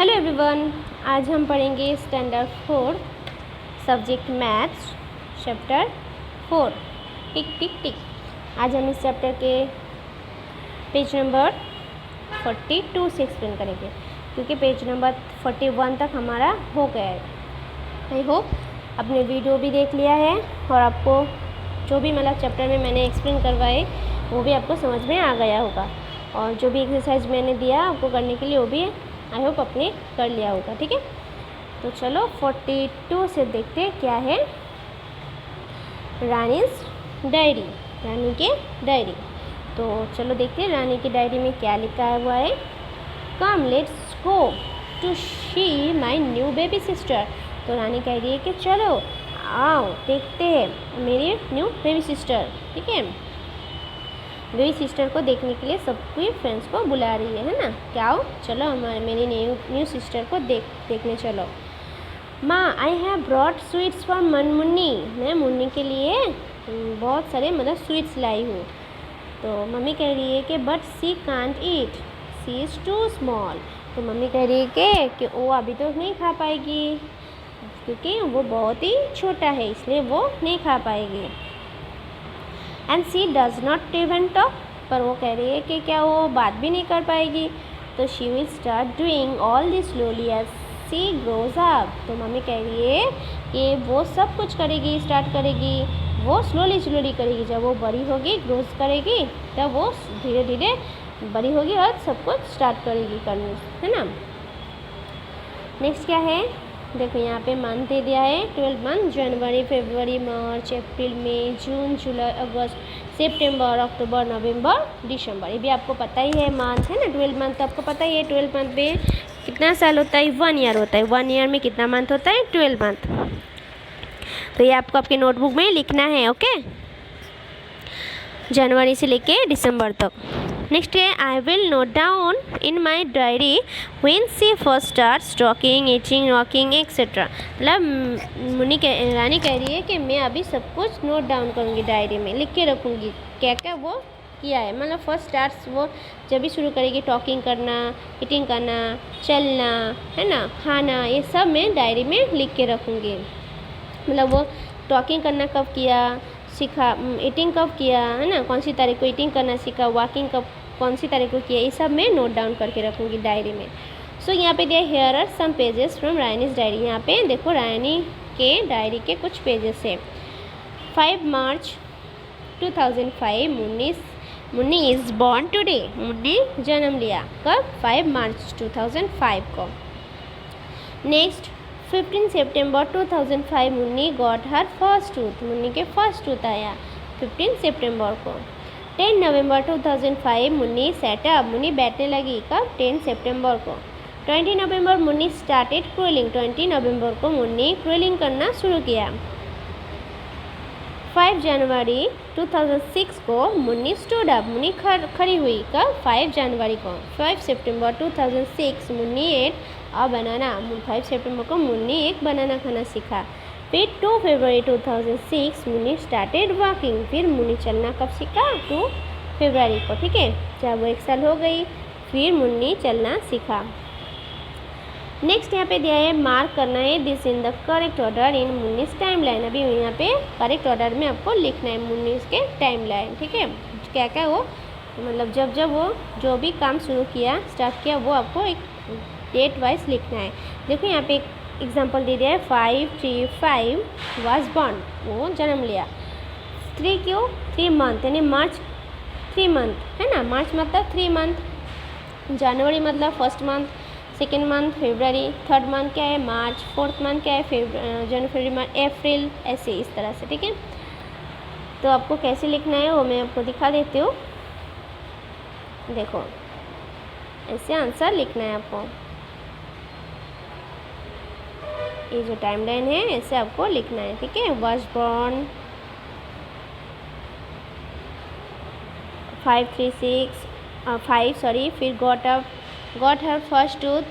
Hello everyone, आज हम पढ़ेंगे स्टैंडर्ड 4 सब्जेक्ट मैथ्स चैप्टर 4 टिक टिक टिक। आज हम इस चैप्टर के पेज नंबर 42 से एक्सप्लेन करेंगे, क्योंकि पेज नंबर 41 तक हमारा हो गया है। आई होप आपने वीडियो भी देख लिया है और आपको जो भी चैप्टर में मैंने एक्सप्लेन करवाए वो भी आपको समझ में आ गया होगा, और जो भी एक्सरसाइज मैंने दिया आपको करने के लिए वो भी आई होप आपने कर लिया होगा। ठीक है, तो चलो 42 से देखते हैं क्या है। रानीज डायरी, रानी के डायरी। तो चलो देखते हैं रानी की डायरी में क्या लिखा हुआ है। Come let's go to see my new baby sister. तो रानी कह रही है कि चलो आओ देखते हैं मेरी न्यू बेबी सिस्टर। ठीक है, बेबी सिस्टर को देखने के लिए सबकी फ्रेंड्स को बुला रही है ना। क्या हो, चलो हमारे मेरी न्यू सिस्टर को देखने चलो। माँ, I have brought sweets for Munni. मैं मुन्नी के लिए बहुत सारे स्वीट्स लाई हूँ। तो मम्मी कह रही है कि but she can't eat, she is too small. तो मम्मी कह रही है कि वो अभी तो नहीं खा पाएगी, क्योंकि वो बहुत ही छोटा है, इसलिए वो नहीं खा पाएगी। And she does not even talk, पर वो कह रही है कि क्या वो बात भी नहीं कर पाएगी। तो she will start doing all this slowly as she grows up. तो मम्मी कह रही है कि वो सब कुछ करेगी, स्टार्ट करेगी, वो स्लोली करेगी। जब वो बड़ी होगी, ग्रोज करेगी, तब वो धीरे धीरे बड़ी होगी और सब कुछ स्टार्ट करेगी करने, है ना। नेक्स्ट क्या है, देखो यहाँ पे मंथ दे दिया है 12 मंथ, जनवरी, फरवरी, मार्च, अप्रैल, मई, जून, जुलाई, अगस्त, सितंबर, अक्टूबर, नवंबर, दिसंबर। ये भी आपको पता ही है, मंथ है ना। 12 मंथ तो आपको पता ही है। 12 मंथ में कितना साल होता है? 1 ईयर होता है। 1 ईयर में कितना मंथ होता है? 12 मंथ। तो ये आपको आपके नोटबुक में लिखना है। ओके, जनवरी से लेके दिसंबर तक। नेक्स्ट है, I will note down in my diary when she first starts talking, eating, walking etcetera. मतलब रानी कह रही है कि मैं अभी सब कुछ नोट डाउन करूँगी, डायरी में लिख के रखूँगी क्या क्या वो किया है। मतलब फर्स्ट स्टार्ट्स वो जब भी शुरू करेगी टॉकिंग करना, ईटिंग करना, चलना, है ना, खाना, ये सब मैं डायरी में लिख के रखूँगी। मतलब वो टॉकिंग करना कब किया सीखा, ईटिंग कब किया, है ना, कौन सी तारीख को ईटिंग करना सीखा, वॉकिंग कब कौन सी तारीख को किया, ये सब मैं नोट डाउन करके रखूँगी डायरी में। सो यहाँ पे दिया here are some pages from Rani's diary. यहाँ पे देखो रानी के डायरी के कुछ पेजेस है। 5 मार्च 2005 Munni is born today. Munni जन्म लिया कब? 5 मार्च 2005 को। नेक्स्ट 15 सितंबर 2005 Munni got her first tooth. Munni के फर्स्ट टूथ आया 15 सितंबर को। 10 नवंबर 2005 मुन्नी सेटअप। मुन्नी बैठने लगी कब? 10 सितंबर को। 20 नवंबर मुन्नी स्टार्टेड क्रोलिंग। 20 नवंबर को मुन्नी क्रोलिंग करना शुरू किया। 5 जनवरी 2006 को मुन्नी स्टूड अप। मुन्नी खड़ी हुई कब? 5 जनवरी को। 5 सितंबर 2006 मुन्नी एट अ बनाना। 5 सितंबर को मुन्नी एक बनाना खाना सीखा। फिर 2 फरवरी 2006 मुन्नी स्टार्टेड वॉकिंग। फिर मुन्नी चलना कब सीखा? 2 फरवरी को। ठीक है, जब वो 1 साल हो गई फिर मुन्नी चलना सीखा। नेक्स्ट यहाँ पे दिया है मार्क करना है this in the correct order in Munni's time line. अभी यहाँ पे करेक्ट ऑर्डर में आपको लिखना है मुन्नीस के टाइम लाइन। ठीक है, क्या क्या वो मतलब जब वो जो भी काम शुरू किया, स्टार्ट किया, वो आपको एक डेट वाइज लिखना है। देखो यहाँ पे एक एग्जांपल दे दिया है 5/3/5 वाज बॉर्न, वो जन्म लिया। 3 क्यों? 3 मंथ, यानी मार्च 3 मंथ, है ना। मार्च मतलब 3 मंथ, जनवरी मतलब फर्स्ट मंथ, सेकेंड मंथ फरवरी, थर्ड मंथ क्या है? मार्च, फोर्थ मंथ क्या है? जनवरी, मार्च, अप्रैल, ऐसे इस तरह से। ठीक है, तो आपको कैसे लिखना है वो मैं आपको दिखा देती हूँ। देखो ऐसे आंसर लिखना है आपको, ये जो टाइम लाइन है ऐसे आपको लिखना है। ठीक है, वाज बॉर्न 5 फिर got her first tooth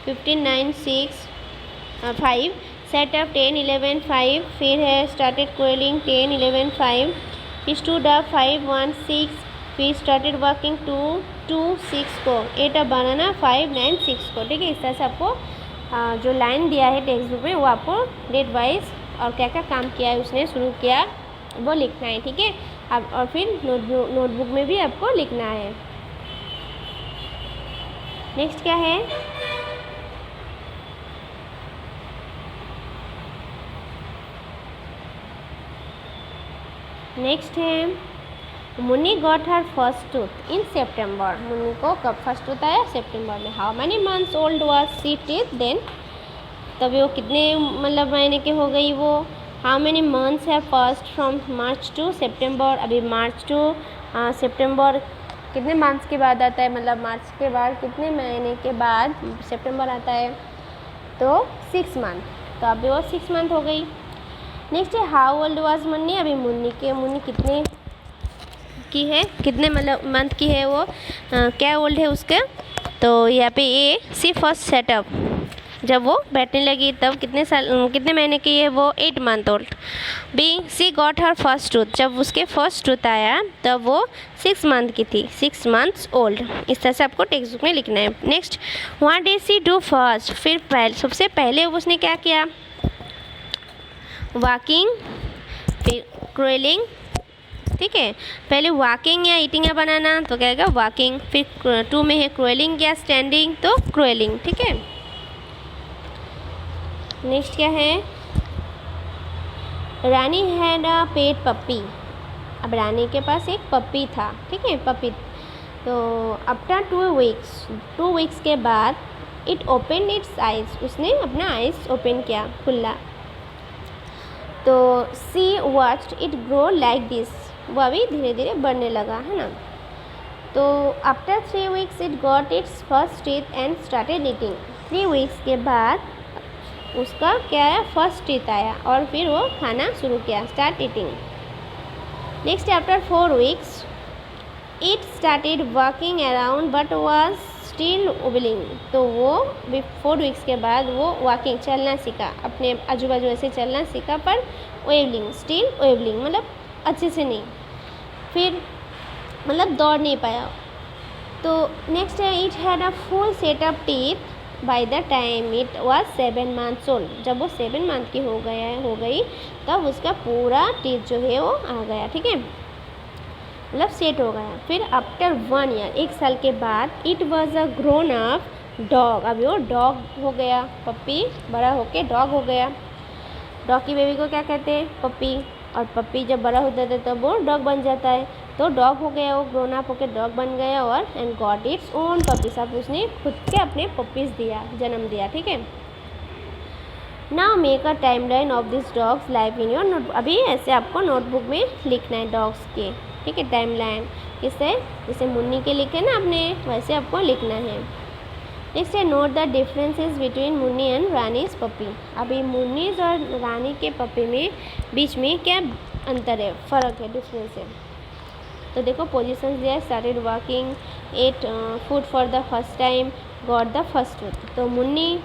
15/9/6/5, set up 10/11/5, फिर है स्टार्टेड क्रोलिंग 10/11/5, फिर स्टूड अप 5/1/6, फिर स्टार्टेड वॉकिंग 2 6 को, 8 अब बनाना 5 9 6 को, ठीक है। इस तरह से आपको जो लाइन दिया है टेक्स्ट बुक में वो आपको डेट वाइज और क्या क्या काम किया है उसने शुरू किया वो लिखना है, ठीक है। अब और फिर नोटबुक में भी आपको लिखना है। नेक्स्ट क्या है, नेक्स्ट है Munni got her first tooth in September. Munni को कब फर्स्ट टूथ आया, सितंबर में। How many months old was she teeth then, तभी वो कितने मतलब महीने के हो गई वो। हाउ मैनी मंथ्स है फर्स्ट फ्रॉम मार्च टू सितंबर, अभी मार्च टू सितंबर कितने मंथ्स के बाद आता है, मतलब मार्च के बाद कितने महीने के बाद सितंबर आता है, तो 6 मंथ, तो अभी वो 6 मंथ हो गई। नेक्स्ट है हाउ ओल्ड वाज मुन्नी, अभी मुन्नी कितने की है, कितने मतलब मंथ की है वो, क्या ओल्ड है उसका, तो यहाँ पे ए सी फर्स्ट सेटअप, जब वो बैठने लगी तब कितने महीने की है वो, 8 month old. Be she got her first tooth, जब उसके फर्स्ट टूथ आया तब वो 6 मंथ की थी, 6 मंथ्स ओल्ड। इस तरह से आपको टेक्स्ट बुक में लिखना है। Next what did she do first, फिर सबसे पहले उसने क्या किया, वॉकिंग, फिर क्रोलिंग, ठीक है। पहले वॉकिंग या ईटिंग या बनाना तो क्या आएगा वॉकिंग, फिर 2 में है क्रोलिंग या स्टैंडिंग तो क्रोलिंग, ठीक है। नेक्स्ट क्या है, रानी हैड अ पेट पप्पी, अब रानी के पास एक पप्पी था, ठीक है, पप्पी। तो आफ्टर 2 वीक्स के बाद इट ओपन इट्स आइज, उसने अपना आइज ओपन किया, खुला। तो she watched it grow like this, वो अभी धीरे धीरे बढ़ने लगा, है ना। तो after 3 weeks it got its first teeth and started eating, 3 weeks के बाद उसका क्या आया, फर्स्ट टीथ आया और फिर वो खाना शुरू किया, start eating. Next after 4 weeks it started walking around but was still wobbling, तो वो 4 वीक्स के बाद वो वॉकिंग, चलना सीखा, अपने आजू बाजू ऐसे चलना सीखा, पर वेवलिंग, स्टिल वेवलिंग मतलब अच्छे से नहीं, फिर मतलब दौड़ नहीं पाया। तो नेक्स्ट है it had a full set of teeth by the time it was 7 months old, जब वो 7 मंथ की हो गई तब उसका पूरा टीथ जो है वो आ गया, ठीक है, मतलब सेट हो गया। फिर आफ्टर 1 ईयर, 1 साल के बाद it was a grown up dog, अभी वो डॉग हो गया, पप्पी बड़ा होके डॉग हो गया। डॉग की बेबी को क्या कहते हैं, पप्पी, और पप्पी जब बड़ा होता है तब वो डॉग बन जाता है, तो डॉग हो गया, वो ग्रोन अप होकर डॉग बन गया और and got its own puppies, अब उसने खुद के अपने पपीज़ दिया, जन्म दिया, ठीक है। Now make a time line of this dogs life in your notebook, अभी ऐसे आपको नोटबुक में लिखना है डॉग्स के, ठीक है, टाइम लाइन किससे, जैसे मुन्नी के लिखे ना आपने वैसे आपको लिखना है। नेक्स्ट है note the differences between Munni and Rani's puppy, अभी मुन्नीज और रानी के पपी में बीच में क्या अंतर है, फ़र्क है, डिफरेंस है। तो देखो पोजिशन दिया है, started walking, ate food for the first time, got the first tooth. तो मुन्नी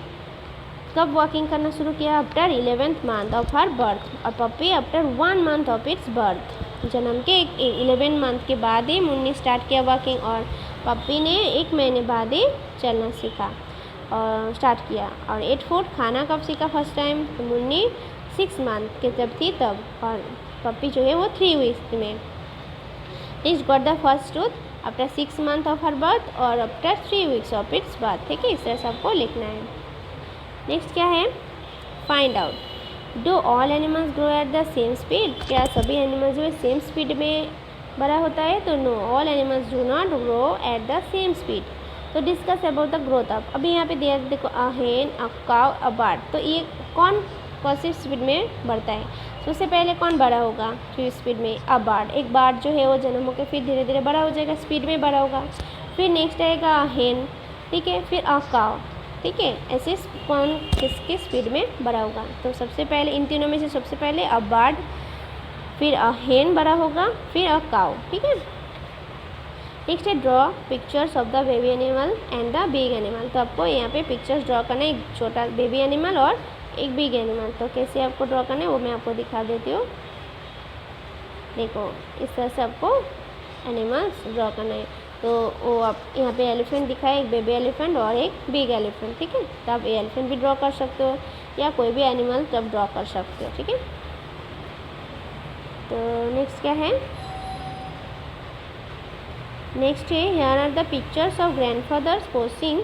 कब वॉकिंग करना शुरू किया, after 11th month of her birth, और puppy after 1 month of its birth, जन्म के 11 मंथ के बाद ही मुन्नी स्टार्ट किया वॉकिंग, और पप्पी ने 1 महीने बाद ही चलना सीखा और स्टार्ट किया। और 8 फूड खाना कब सीखा फर्स्ट टाइम, तो मुन्नी 6 मंथ के जब थी तब, और पप्पी जो है वो 3 वीक्स में। Next got the first tooth after 6 month of her birth और after 3 weeks of its birth, ठीक है, इस तरह से आपको लिखना है। नेक्स्ट क्या है, find out do all animals grow at the same speed, क्या सभी एनिमल्स जो है सेम स्पीड में बड़ा होता है, तो no, all animals do not grow at the same speed. तो discuss about the growth of, अभी यहाँ पे दिया देखो, अ हेन, अ काउ, अ बर्ड, तो ये कौन सी स्पीड में बढ़ता है, तो उससे पहले कौन बड़ा होगा, फिर स्पीड में अ बर्ड, एक बर्ड जो है वो जन्म होकर फिर धीरे धीरे बड़ा हो जाएगा, स्पीड में बड़ा होगा। फिर नेक्स्ट आएगा अ हेन, ठीक है, फिर अ काउ, ठीक है, ऐसे कौन किसके स्पीड में बड़ा होगा, तो सबसे पहले इन तीनों में से सबसे पहले अ बर्ड, फिर अ हेन बड़ा होगा, फिर अ काउ, ठीक है। नेक्स्ट है draw pictures of the baby animal and the big animal, तो आपको यहाँ पे पिक्चर्स ड्रॉ करना है, एक छोटा बेबी एनिमल और एक बिग एनिमल, तो कैसे आपको ड्रॉ करना है वो मैं आपको दिखा देती हूँ। देखो इस तरह से आपको एनिमल्स ड्रॉ करना है, तो वो आप यहाँ पे एलिफेंट दिखा है, एक बेबी एलिफेंट और एक बिग एलिफेंट, ठीक है। तो आप एलिफेंट भी ड्रॉ कर सकते हो या कोई भी एनिमल तब ड्रॉ कर सकते हो, ठीक है। तो नेक्स्ट क्या है, नेक्स्ट है here are the pictures of grandfathers posing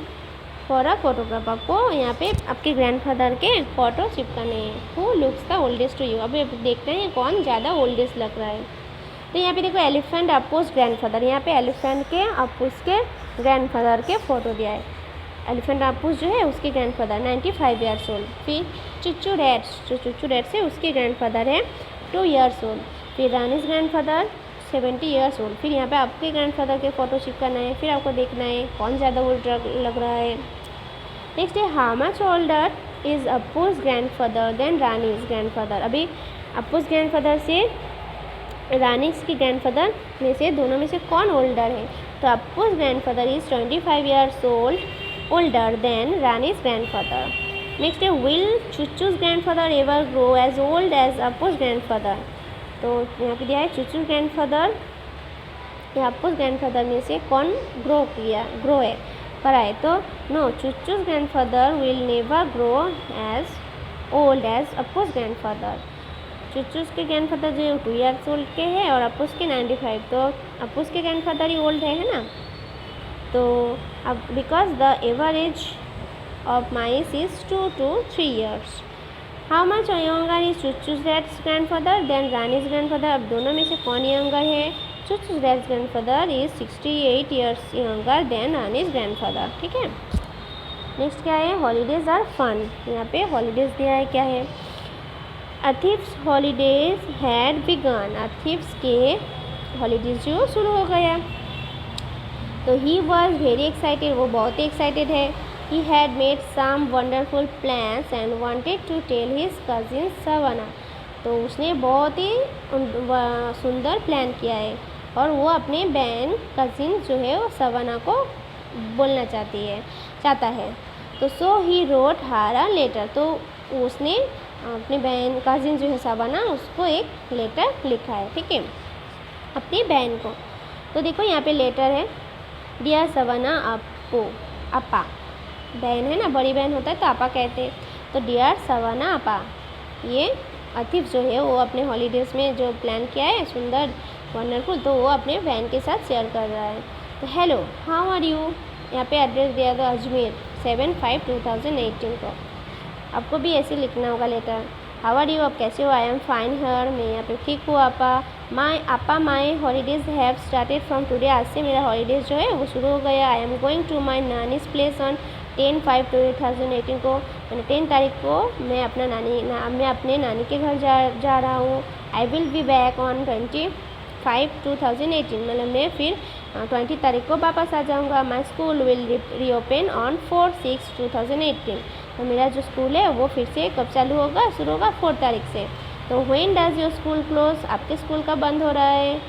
for a photograph. आपको यहाँ पे आपके ग्रैंडफादर के फ़ोटो चिपकाने हैं। Who looks the oldest to you, अभी देखते हैं कौन ज़्यादा ओल्डेस्ट लग रहा है। तो यहाँ पे देखो एलिफेंट अपोज ग्रैंडफादर, यहाँ पे एलिफेंट के अपोज के ग्रैंडफादर के फ़ोटो दिया है। एलिफेंट अपोज जो है उसके ग्रैंडफादर 95 ईयर्स ओल्ड। फिर चुच्चू रैट्स, जो चुच्चू रैट्स है उसके ग्रैंडफादर है 2 ईयर्स ओल्ड। फिर रानीज ग्रैंडफादर 70 ईयर्स ओल्ड। फिर यहाँ पे आपके ग्रैंडफादर के फ़ोटो चिपकाना है, फिर आपको देखना है कौन ज़्यादा ओल्ड लग रहा है। नेक्स्ट है how much older is Apu's grandfather than Rani's grandfather. अभी अपोज ग्रैंडफादर से रानीज की ग्रैंडफादर में से दोनों में से कौन ओल्डर है, तो Apo's grandfather is 25 years old older than Rani's grandfather. Next है will Chuchu's grandfather ever grow as old as Apo's grandfather. तो यहाँ पे दिया है चुच्चू ग्रैंडफादर या अपोज ग्रैंडफादर में से कौन ग्रो है कराए, तो no Chuchu's grandfather will never grow as old as Apo's grandfather. Chuchu's के ग्रैंडफादर जो 2 ईयर्स ओल्ड के हैं और अपोज के 95, तो अपोज के ग्रैंडफादर ही ओल्ड है ना। तो अब because the average of mice is 2 to 3 years. How much younger is Chuchu's dad's grandfather than Rani's grandfather. अब दोनों में से कौन यंगर है, Chuchu's dad's grandfather is 68 years younger than Rani's grandfather, ठीक है। नेक्स्ट क्या है, हॉलीडेज आर फन। यहाँ पे हॉलीडेज दिया है, क्या है, अथीफ्स हॉलीडेज हैड बिगन। अथीफ्स के हॉलीडेज जो शुरू हो गया। तो ही वॉज वेरी एक्साइटेड, वो बहुत ही एक्साइटेड है। He had made some wonderful plans and wanted to tell his cousin Savannah। तो उसने बहुत ही सुंदर प्लान किया है और वो अपने बहन कजिन जो है वो सवाना को बोलना चाहता है। तो सो he wrote her a letter, तो उसने अपने बहन कजिन जो है सवाना उसको एक लेटर लिखा है, ठीक है, अपनी बहन को। तो देखो यहाँ पे लेटर है, डियर सवाना अपा, बहन है ना, बड़ी बहन होता है तो आपा कहते हैं। तो डियर सवाना आपा, ये अतीफ जो है वो अपने हॉलीडेज़ में जो प्लान किया है सुंदर वंडरफुल, तो वो अपने बहन के साथ शेयर कर रहा है। तो हेलो हाउ आर यू, यहाँ पे एड्रेस दिया था अजमेर 7/5/2018 को। आपको भी ऐसे लिखना होगा लेटर। हाउ आर यू, आप कैसे हो, आई एम फाइन हर, मैं यहाँ पे ठीक हूँ। आपा my holidays have started from today, आज से मेरा हॉलीडेज़ जो है वो शुरू हो गया। I am going to my nani's place on 10/5/2018 को, मैंने 10 तारीख को मैं अपने नानी के घर जा रहा हूँ। I will be back on 25/2018, मतलब मैं फिर 20 तारीख को वापस आ जाऊँगा। My school will reopen on 4/6/2018, तो मेरा जो स्कूल है वो फिर से कब चालू होगा, शुरू होगा 4 तारीख से। तो when does your school close, आपके स्कूल कब बंद हो रहा है।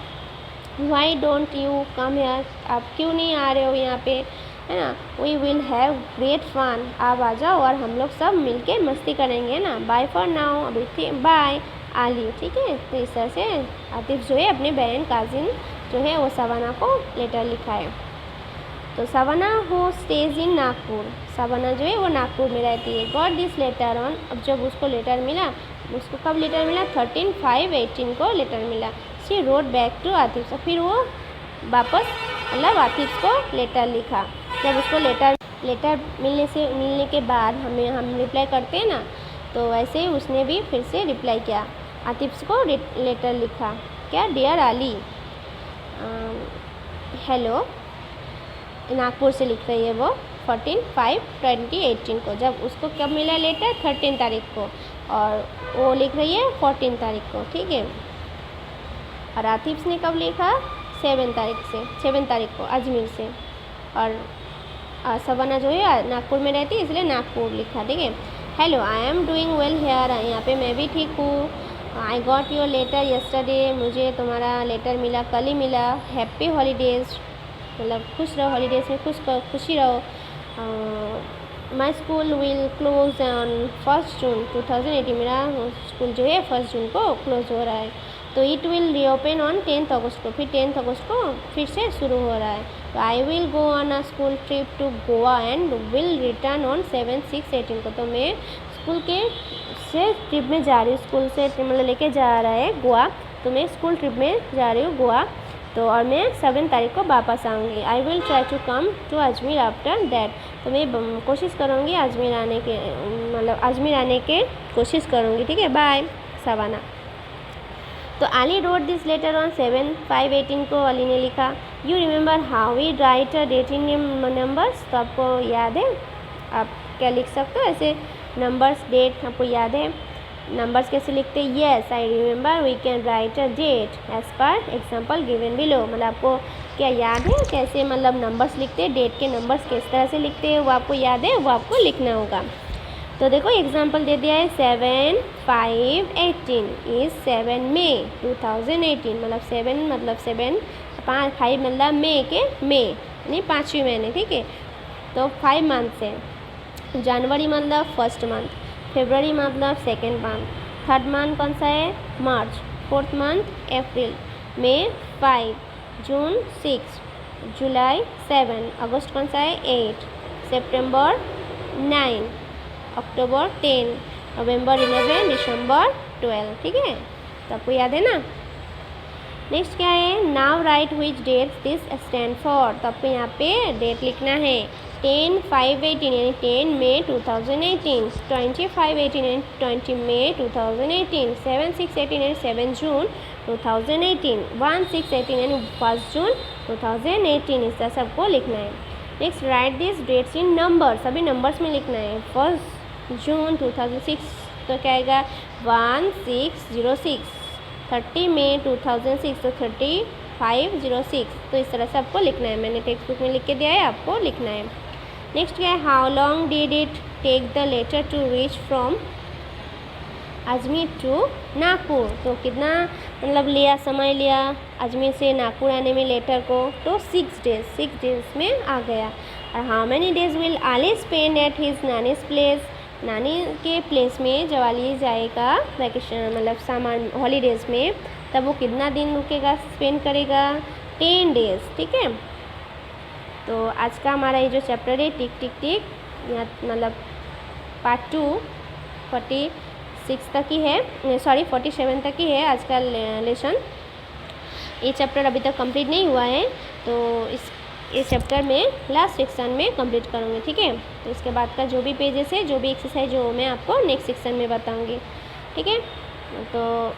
Why don't you come here, आप क्यों नहीं आ रहे हो यहाँ पे, है ना। We will have great fun, आप आ जाओ और हम लोग सब मिलके मस्ती करेंगे ना। बाय फॉर नाउ, अभी बाय आली, ठीक है। तो इस तरह से आतिफ जो है अपने बहन काजिन जो है वो सवाना को लेटर लिखा है। तो सवाना हो स्टेज इन नागपुर, सवाना जो है वो नागपुर में रहती है। गॉट दिस लेटर ऑन, अब जब उसको लेटर मिला, उसको कब लेटर मिला, 13/5/18 को लेटर मिला। She wrote back to Atif, तो फिर वो वापस मतलब आतिफ को लेटर लिखा। जब उसको लेटर मिलने के बाद हम रिप्लाई करते हैं ना, तो वैसे ही उसने भी फिर से रिप्लाई किया, आतिफ को लेटर लिखा, क्या, डियर आली, हेलो, नागपुर से लिख रही है वो 14/5/2018 को। जब उसको कब मिला लेटर, 13 तारीख को, और वो लिख रही है 14 तारीख को, ठीक है। और आतिफ ने कब लिखा, 7 तारीख को अजमेर से। और सवाना जो है नागपुर में रहती है इसलिए नागपुर लिखा, ठीक है। Hello I am doing well here, यहाँ पे मैं भी ठीक हूँ। I got your letter yesterday, मुझे तुम्हारा लेटर मिला, कल ही मिला। हैप्पी हॉलीडेज़, मतलब खुश रहो, हॉलीडेज़ में खुशी रहो। My school will close on 1 जून 2018, मेरा स्कूल जो है 1 जून को क्लोज हो रहा है। तो इट विल रीओपन ऑन 10 अगस्त को, फिर 10 अगस्त को फिर से शुरू हो रहा है। तो I will go on a school trip to Goa and will return on 7/6/18 को। तो मैं स्कूल के से ट्रिप में जा रही हूँ, स्कूल से मतलब लेके जा रहा है गोवा, तो मैं स्कूल ट्रिप में जा रही हूँ गोवा, तो और मैं 7 तारीख को वापस आऊँगी। I will try to come to Ajmer after that. तो मैं कोशिश करूँगी अजमेर आने के, मतलब अजमेर आने के कोशिश करूँगी। ठीक है, बाय सवाना। तो Ali wrote this letter on 7/5/18 को अली ने लिखा। You remember how we write a date in numbers. तो आपको याद है, आप क्या लिख सकते हो ऐसे नंबर्स, डेट आपको याद है नंबर्स कैसे लिखते हैं। Yes I remember we can write a date as per example given below. मतलब आपको क्या याद है कैसे मतलब नंबर्स लिखते हैं, डेट के नंबर्स किस तरह से लिखते हैं वो आपको याद है, वो आपको लिखना होगा। तो देखो एग्जाम्पल दे दिया है 7/5/18 इज़ 7 मई 2018। मतलब 7 मतलब 5 मतलब मई के मई यानी 5वीं महीने। ठीक है, तो 5 मंथ्स है। जनवरी मतलब फर्स्ट मंथ, फरवरी मतलब सेकेंड मंथ, थर्ड मंथ कौन सा है मार्च, फोर्थ मंथ अप्रैल, मई 5, जून 6, जुलाई 7, अगस्त कौन सा है 8, सितंबर 9, अक्टूबर 10, नवंबर 11, दिसंबर 12। ठीक है, तो आपको याद है ना। नेक्स्ट क्या है, now write which dates this stand for. तो आपको यहाँ पे डेट लिखना है 10/5/18 यानी 10 मई 2018, 20/5/18 यानी 20 मई 2018, 7/6/18 यानी 7 जून 2018, 1/6/18 यानी 1 जून 2018। इस तरह सबको लिखना है। Next write this dates in number, सभी नंबर्स में लिखना है। 1 जून 2006 तो क्या आएगा 1606, 30 मई 2006 तो 3506। तो इस तरह से आपको लिखना है, मैंने टेक्स्ट बुक में लिख के दिया है, आपको लिखना है। नेक्स्ट क्या है, how long did it take the letter to reach from Ajmer to Nagpur. तो कितना मतलब लिया, समय लिया अजमेर से नागपुर आने में लेटर को, तो 6 डेज में आ गया। और how many days will Ali spend at his nannies place. नानी के प्लेस में जब अली जाएगा वैकेशन मतलब सामान हॉलीडेज़ में, तब वो कितना दिन रुकेगा, स्पेंड करेगा 10 डेज। ठीक है, तो आज का हमारा ये जो चैप्टर है टिक टिक टिक यहाँ मतलब पार्ट 2 46 तक ही है, सॉरी 47 तक ही है आज का लेसन। ये चैप्टर अभी तक कंप्लीट नहीं हुआ है, तो इस चैप्टर में लास्ट सेक्शन में कंप्लीट करूँगी। ठीक है, तो इसके बाद का जो भी पेजेस है, जो भी एक्सरसाइज हो, मैं आपको नेक्स्ट सेक्शन में बताऊँगी। ठीक है, तो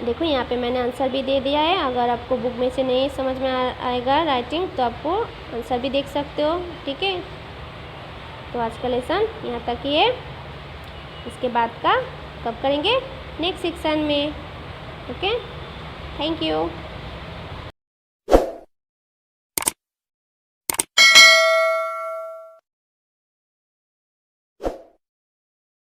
देखो यहाँ पे मैंने आंसर भी दे दिया है। अगर आपको बुक में से नहीं समझ में आएगा राइटिंग, तो आपको आंसर भी देख सकते हो। ठीक है, तो आज का लेसन यहाँ तक ही है। इसके बाद का कब करेंगे, नेक्स्ट सेक्शन में। Okay, thank you.